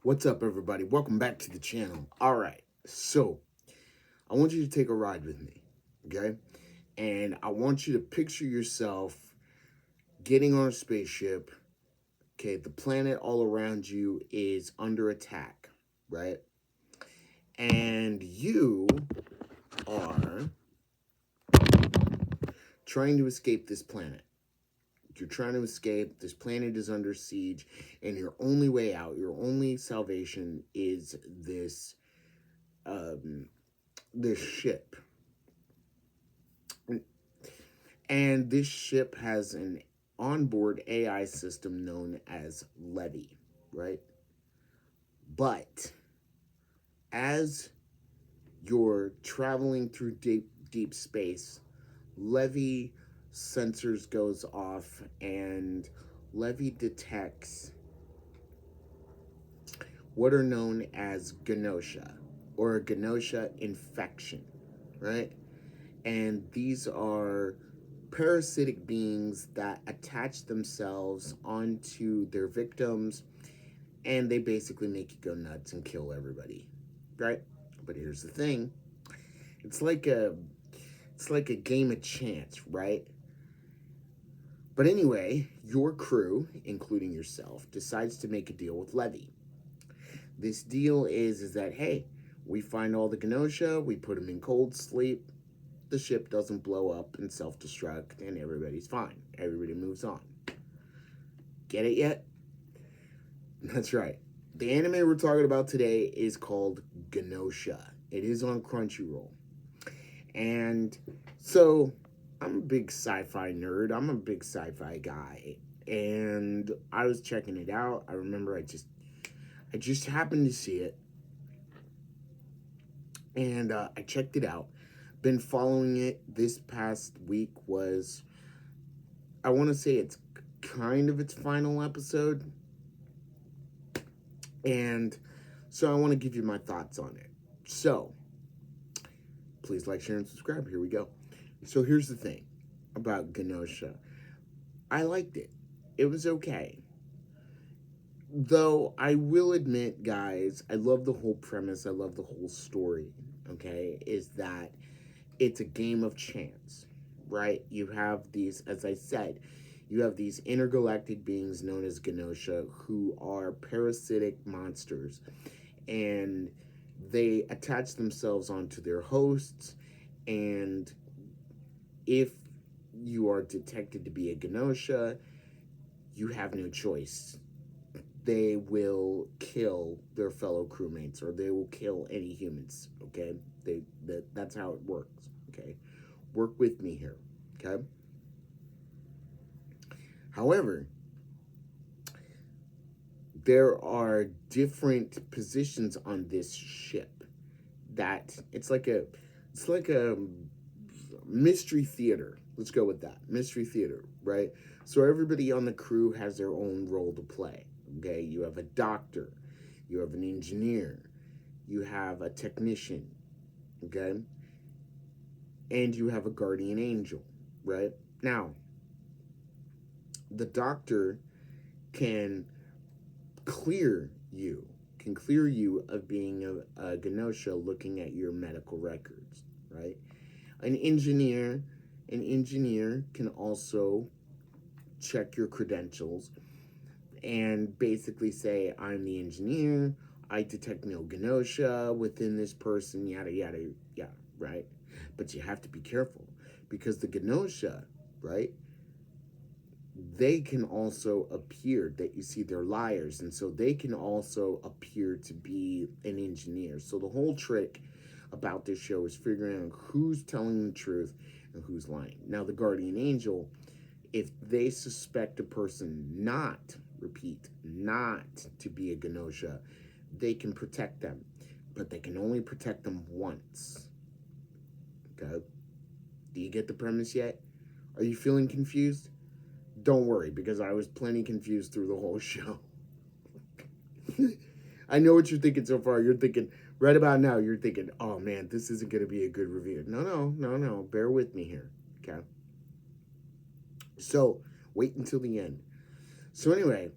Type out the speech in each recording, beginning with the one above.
What's up, everybody? Welcome back to the channel. All right, so I want you to take a ride with me, okay? And I want you to picture yourself getting on a spaceship. Okay, the planet all around you is under attack, right? And you are trying to escape this planet. You're trying to escape. This planet is under siege, and your only way out, your only salvation is um, this ship. And this ship has an onboard AI system known as Levy, right? But as you're traveling through deep space, Levy sensors goes off and Levy detects what are known as Kenosha or a Kenosha infection, right? And these are parasitic beings that attach themselves onto their victims, and they basically make you go nuts and kill everybody, right? But here's the thing: it's like a game of chance, right? But anyway, your crew, including yourself, decides to make a deal with Levy. This deal is that, hey, we find all the Kenosha, we put them in cold sleep, the ship doesn't blow up and self-destruct, and everybody's fine. Everybody moves on. Get it yet? That's right. The anime we're talking about today is called Kenosha. It is on Crunchyroll. And so I'm a big sci-fi nerd. I'm a big sci-fi guy. And I was checking it out. I remember I just happened to see it. And I checked it out. Been following it. This past week was, I want to say it's kind of its final episode. And so I want to give you my thoughts on it. So please like, share, and subscribe. Here we go. So here's the thing about Kenosha. I liked it. It was okay. Though I will admit, guys, I love the whole premise. I love the whole story, okay? Is that it's a game of chance, right? You have these, as I said, you have these intergalactic beings known as Kenosha who are parasitic monsters, and they attach themselves onto their hosts, and if you are detected to be a Kenosha, you have no choice. They will kill their fellow crewmates, or they will kill any humans, okay? That's how it works, okay? Work with me here, okay? However, there are different positions on this ship that it's like a mystery theater. Let's go with that. Mystery theater, right? So everybody on the crew has their own role to play. Okay, you have a doctor, you have an engineer, you have a technician, okay? And you have a guardian angel, right? Now, the doctor can can clear you of being a Kenosha looking at your medical records, right? An engineer, an engineer can also check your credentials and basically say, I'm the engineer, I detect no Kenosha within this person, yada, yada, yada, right? But you have to be careful because the Kenosha, right, they can also appear that you see they're liars, and so they can also appear to be an engineer. So the whole trick about this show is figuring out who's telling the truth and who's lying. Now, the guardian angel, if they suspect a person not, repeat, not to be a Kenosha, they can protect them, but they can only protect them once. Okay? Do you get the premise yet? Are you feeling confused? Don't worry, because I was plenty confused through the whole show. I know what you're thinking so far. You're thinking, right about now, you're thinking, oh man, this isn't going to be a good review. No. Bear with me here, okay? So, wait until the end. So anyway,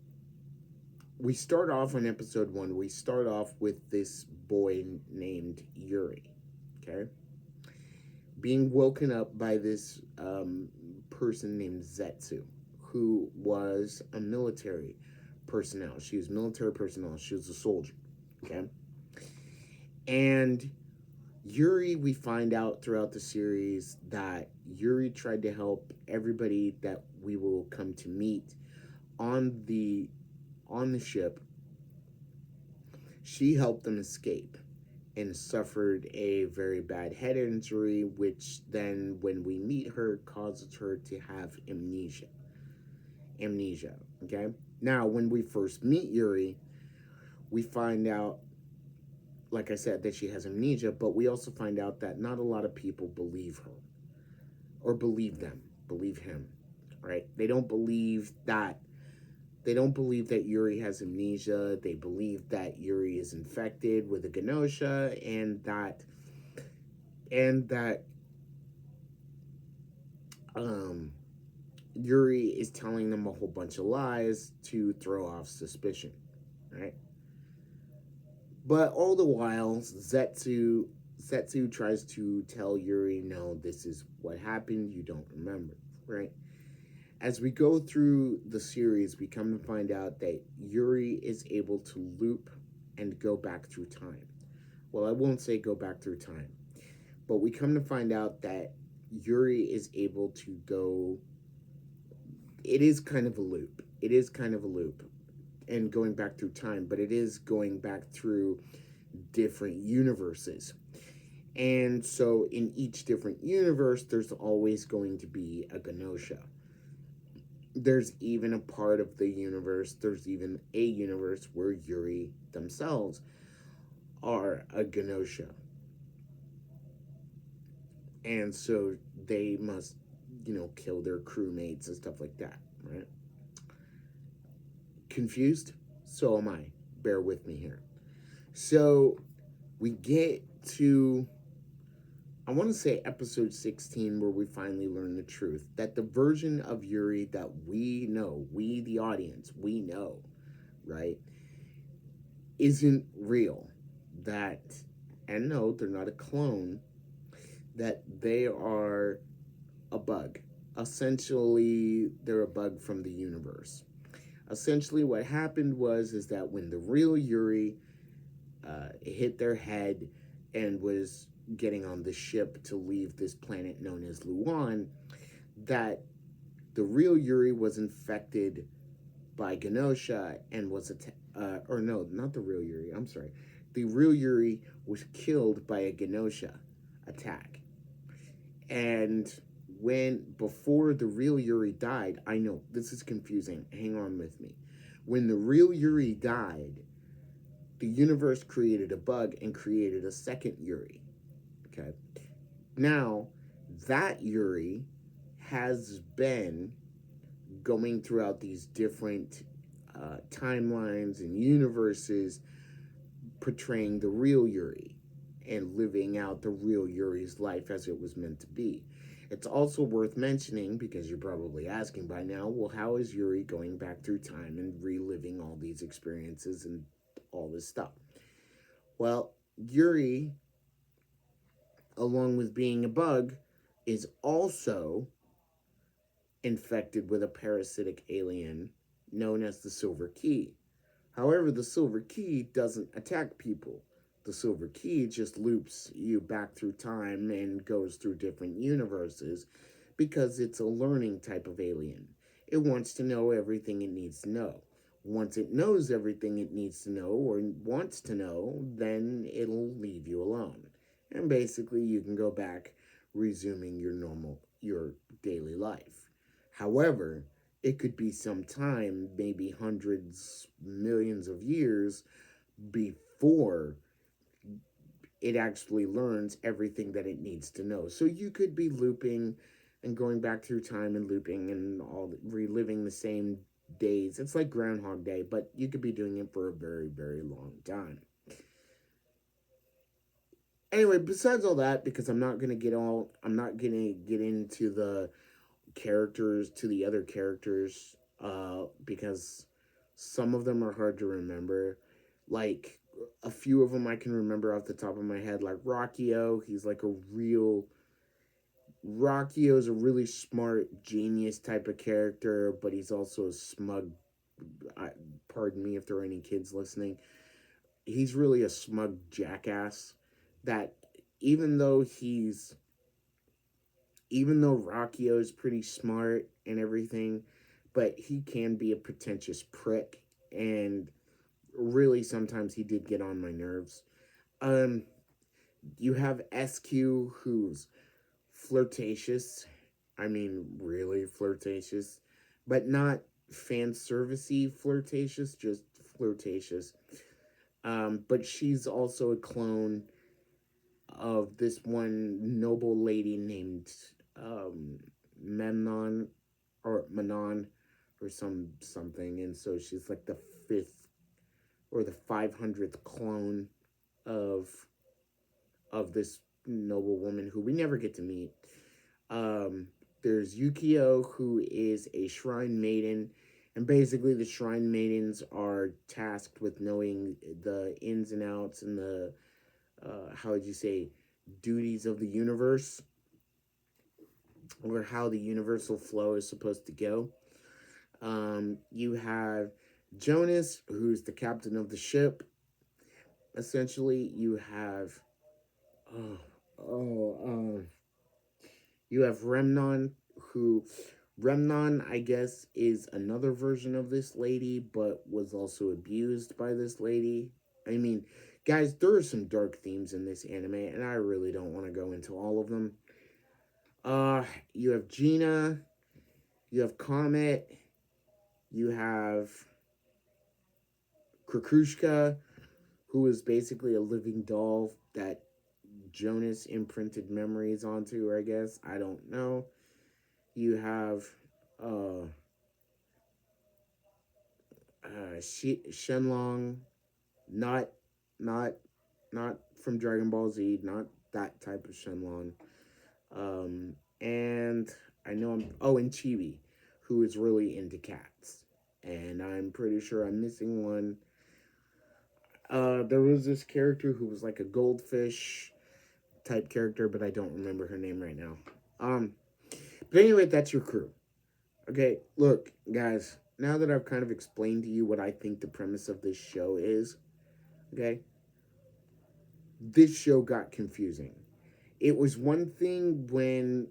we start off on episode 1. We start off with this boy named Yuri. Okay, being woken up by this person named Zetsu, who was a military personnel. She was military personnel. She was a soldier. Okay, and Yuri, we find out throughout the series that Yuri tried to help everybody that we will come to meet on the ship. She helped them escape and suffered a very bad head injury, which then, when we meet her, causes her to have amnesia. Amnesia, okay? Now, when we first meet Yuri, we find out, like I said, that she has amnesia, but we also find out that not a lot of people believe her or believe him, right? They don't believe that Yuri has amnesia. They believe that Yuri is infected with a Kenosha, and that um, Yuri is telling them a whole bunch of lies to throw off suspicion, right? But all the while, Zetsu tries to tell Yuri, no, this is what happened. You don't remember, right? As we go through the series, we come to find out that Yuri is able to loop and go back through time. Well, I won't say go back through time, but we come to find out that Yuri is able to go. It is kind of a loop. It is kind of a loop and going back through time, but it is going back through different universes. And so in each different universe, there's always going to be a Genosha. There's even a part of the universe, there's even a universe where Yuri themselves are a Genosha. And so they must, kill their crewmates and stuff like that, right? Confused? So am I. Bear with me here. So we get to, I want to say episode 16, where we finally learn the truth that the version of Yuri that we know, we the audience, we know, right, isn't real. That, and no, they're not a clone, that they are a bug. Essentially, they're a bug from the universe. Essentially, what happened is that when the real Yuri hit their head and was getting on the ship to leave this planet known as Luan, that the real Yuri was infected by Genosha and was or no, not the real Yuri. I'm sorry. The real Yuri was killed by a Genosha attack. And before the real Yuri died, I know this is confusing. Hang on with me. When the real Yuri died, the universe created a bug and created a second Yuri. Okay. Now, that Yuri has been going throughout these different timelines and universes, portraying the real Yuri and living out the real Yuri's life as it was meant to be. It's also worth mentioning, because you're probably asking by now, well, how is Yuri going back through time and reliving all these experiences and all this stuff? Well, Yuri, along with being a bug, is also infected with a parasitic alien known as the Silver Key. However, the Silver Key doesn't attack people. The Silver Key just loops you back through time and goes through different universes because it's a learning type of alien. It wants to know everything it needs to know. Once it knows everything it needs to know or wants to know, then it'll leave you alone. And basically, you can go back, resuming your daily life. However, it could be some time, maybe hundreds, millions of years, before it actually learns everything that it needs to know. So you could be looping and going back through time and looping and reliving the same days. It's like Groundhog Day, but you could be doing it for a very, very long time. Anyway, besides all that, because I'm not gonna get into the characters, to the other characters, because Some of them are hard to remember. Like a few of them I can remember off the top of my head, like Rockio. He's like a real Rockio's a really smart genius type of character, but he's also a smug. I, pardon me if there are any kids listening. He's really a smug jackass. That even though he's even though Rockio is pretty smart and everything, but he can be a pretentious prick, and really sometimes he did get on my nerves. Um, you have SQ, who's flirtatious. I mean, really flirtatious, but not fan servicey flirtatious, just flirtatious. But she's also a clone of this one noble lady named um, Memnon or Manon or something, and so she's like the fifth or the 500th clone of this noble woman who we never get to meet. Um, there's Yukio, who is a shrine maiden, and basically the shrine maidens are tasked with knowing the ins and outs and the how would you say duties of the universe, or how the universal flow is supposed to go. You have Jonas, who's the captain of the ship. Essentially, you have oh oh you have Remnon, who Remnon, I guess, is another version of this lady, but was also abused by this lady. I mean, guys, there are some dark themes in this anime, and I really don't want to go into all of them. You have Gina, you have Comet, you have Krakrushka, who is basically a living doll that Jonas imprinted memories onto, I guess. I don't know. You have uh Shenlong, not not not from Dragon Ball Z, not that type of Shenlong. And I know and Chibi, who is really into cats. And I'm pretty sure I'm missing one. There was this character who was like a goldfish type character, but I don't remember her name right now. Um, but anyway, that's your crew. Okay, look, guys, now that I've kind of explained to you what I think the premise of this show is, okay, this show got confusing. It was one thing when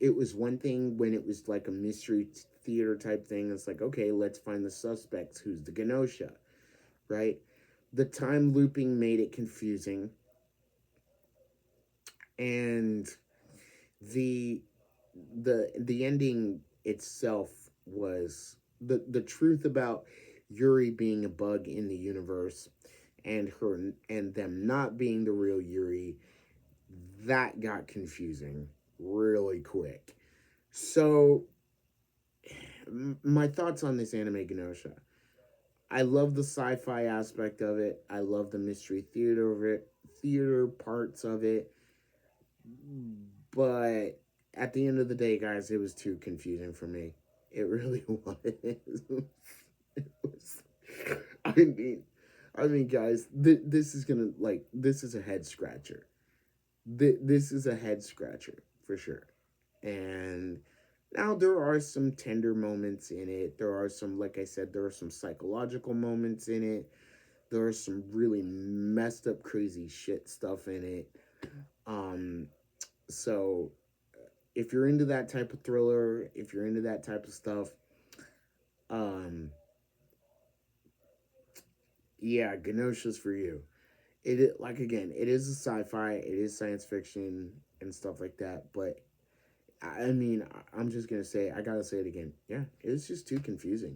it was like a mystery theater type thing. It's like, okay, let's find the suspects. Who's the Genosha, right? The time looping made it confusing, and the the ending itself was the truth about Yuri being a bug in the universe, and her and them not being the real Yuri. That got confusing really quick. So my thoughts on this anime, Genosha. I love the sci-fi aspect of it. I love the mystery theater parts of it. But at the end of the day, guys, it was too confusing for me. It really was. It was I mean, guys, this is gonna this is a head scratcher. This is a head scratcher for sure. And now there are some tender moments in it. There are some, like I said, there are some psychological moments in it. There are some really messed up, crazy shit stuff in it. Um, so if you're into that type of thriller, if you're into that type of stuff, um, yeah, Genosha's for you. Like again, it is a sci-fi, it is science fiction and stuff like that. But I mean, I'm just gonna say, I gotta say it again. Yeah, it was just too confusing.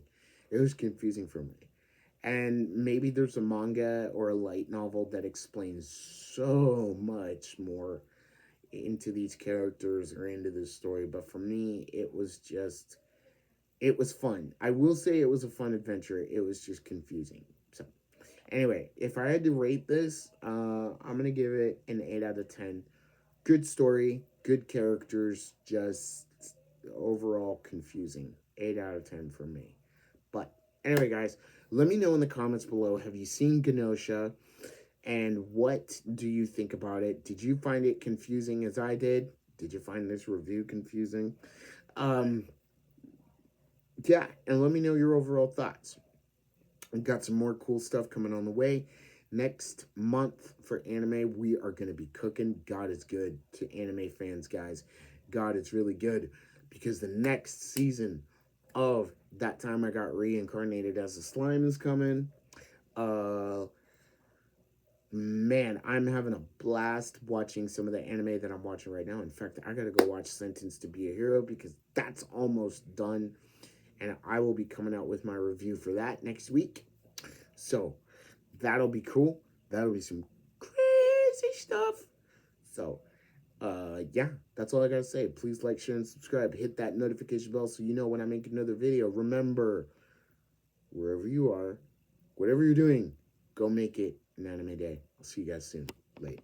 It was confusing for me. And maybe there's a manga or a light novel that explains so much more into these characters or into this story. But for me, it was fun. I will say it was a fun adventure. It was just confusing. So anyway, if I had to rate this, I'm gonna give it an 8 out of 10. Good story, good characters, just overall confusing. 8 out of 10 for me. But Anyway, guys, let me know in the comments below. Have you seen Kenosha? And what do you think about it? Did you find it confusing as I did? Did you find this review confusing? Um, yeah, and let me know your overall thoughts. We've got some more cool stuff coming on the way. Next month for anime, we are going to be cooking. God is good to anime fans, guys. God is really good because the next season of That Time I Got Reincarnated as a Slime is coming. Uh, Man, I'm having a blast watching some of the anime that I'm watching right now. In fact, I gotta go watch Sentence to Be a Hero because that's almost done. And I will be coming out with my review for that next week. So that'll be cool. That'll be some crazy stuff. So, yeah, that's all I gotta say. Please like, share, and subscribe. Hit that notification bell so you know when I make another video. Remember, wherever you are, whatever you're doing, go make it an anime day. I'll see you guys soon. Later.